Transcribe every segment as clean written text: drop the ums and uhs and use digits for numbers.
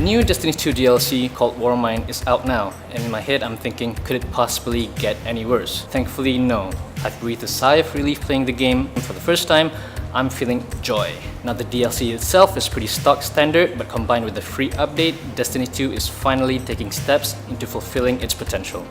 new Destiny 2 DLC called Warmind is out now, and in my head I'm thinking, could it possibly get any worse? Thankfully, no. I've breathed a sigh of relief playing the game, and for the first time, I'm feeling joy. Now the DLC itself is pretty stock standard, but combined with the free update, Destiny 2 is finally taking steps into fulfilling its potential.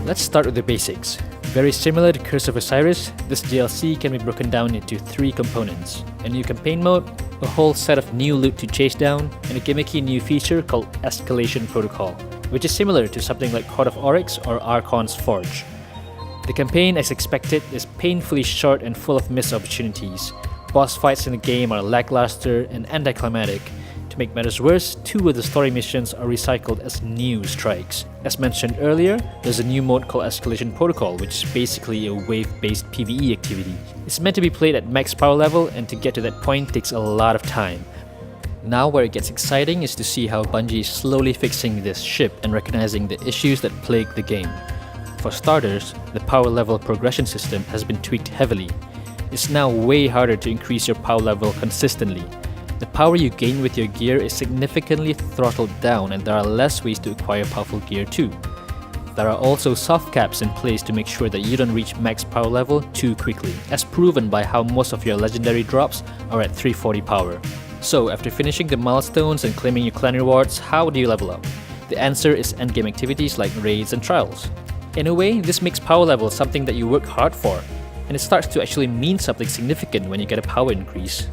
Let's start with the basics. Very similar to Curse of Osiris, this DLC can be broken down into 3 components: a new campaign mode, a whole set of new loot to chase down, and a gimmicky new feature called Escalation Protocol, which is similar to something like Court of Oryx or Archon's Forge. The campaign, as expected, is painfully short and full of missed opportunities. Boss fights in the game are lackluster and anticlimactic. To make matters worse, 2 of the story missions are recycled as new strikes. As mentioned earlier, there's a new mode called Escalation Protocol, which is basically a wave-based PvE activity. It's meant to be played at max power level, and to get to that point takes a lot of time. Now where it gets exciting is to see how Bungie is slowly fixing this ship and recognizing the issues that plague the game. For starters, the power level progression system has been tweaked heavily. It's now way harder to increase your power level consistently. The power you gain with your gear is significantly throttled down, and there are less ways to acquire powerful gear too. There are also soft caps in place to make sure that you don't reach max power level too quickly, as proven by how most of your legendary drops are at 340 power. So after finishing the milestones and claiming your clan rewards, how do you level up? The answer is endgame activities like raids and trials. In a way, this makes power level something that you work hard for, and it starts to actually mean something significant when you get a power increase.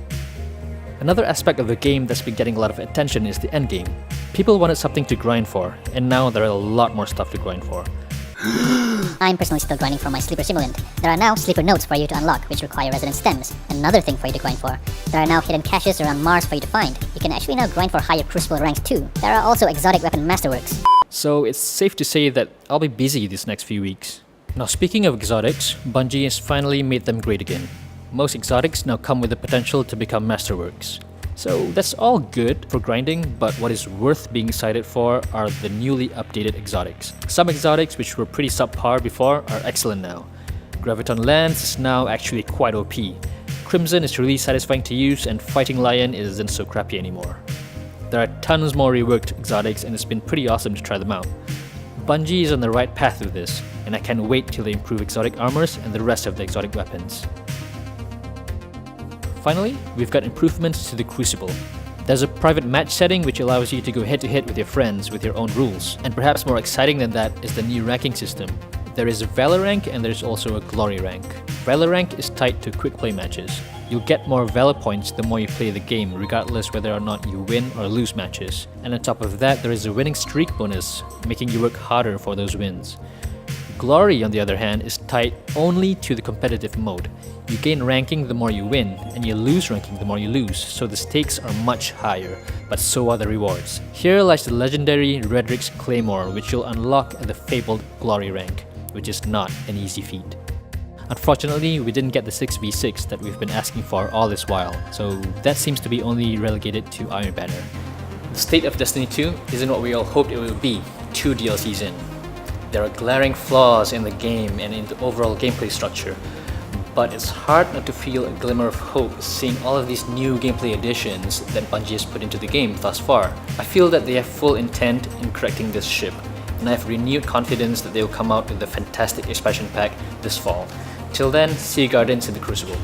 Another aspect of the game that's been getting a lot of attention is the endgame. People wanted something to grind for, and now there are a lot more stuff to grind for. I'm personally still grinding for my sleeper simulant. There are now sleeper nodes for you to unlock, which require resident stems. Another thing for you to grind for. There are now hidden caches around Mars for you to find. You can actually now grind for higher crucible ranks too. There are also exotic weapon masterworks. So it's safe to say that I'll be busy these next few weeks. Now speaking of exotics, Bungie has finally made them great again. Most exotics now come with the potential to become masterworks. So that's all good for grinding, but what is worth being excited for are the newly updated exotics. Some exotics which were pretty subpar before are excellent now. Graviton Lance is now actually quite OP. Crimson is really satisfying to use, and Fighting Lion isn't so crappy anymore. There are tons more reworked exotics, and it's been pretty awesome to try them out. Bungie is on the right path with this, and I can't wait till they improve exotic armors and the rest of the exotic weapons. Finally, we've got improvements to the Crucible. There's a private match setting which allows you to go head-to-head with your friends with your own rules, and perhaps more exciting than that is the new ranking system. There is a Valor rank and there's also a Glory rank. Valor rank is tied to quick play matches. You'll get more Valor points the more you play the game, regardless whether or not you win or lose matches. And on top of that, there is a winning streak bonus, making you work harder for those wins. Glory, on the other hand, is tied only to the competitive mode. You gain ranking the more you win, and you lose ranking the more you lose, so the stakes are much higher, but so are the rewards. Here lies the legendary Redrix's Claymore, which you'll unlock at the fabled Glory rank, which is not an easy feat. Unfortunately, we didn't get the 6v6 that we've been asking for all this while, so that seems to be only relegated to Iron Banner. The state of Destiny 2 isn't what we all hoped it would be 2 DLCs in. There are glaring flaws in the game and in the overall gameplay structure, but it's hard not to feel a glimmer of hope seeing all of these new gameplay additions that Bungie has put into the game thus far. I feel that they have full intent in correcting this ship, and I have renewed confidence that they will come out with a fantastic expansion pack this fall. Till then, see you Guardians in the Crucible.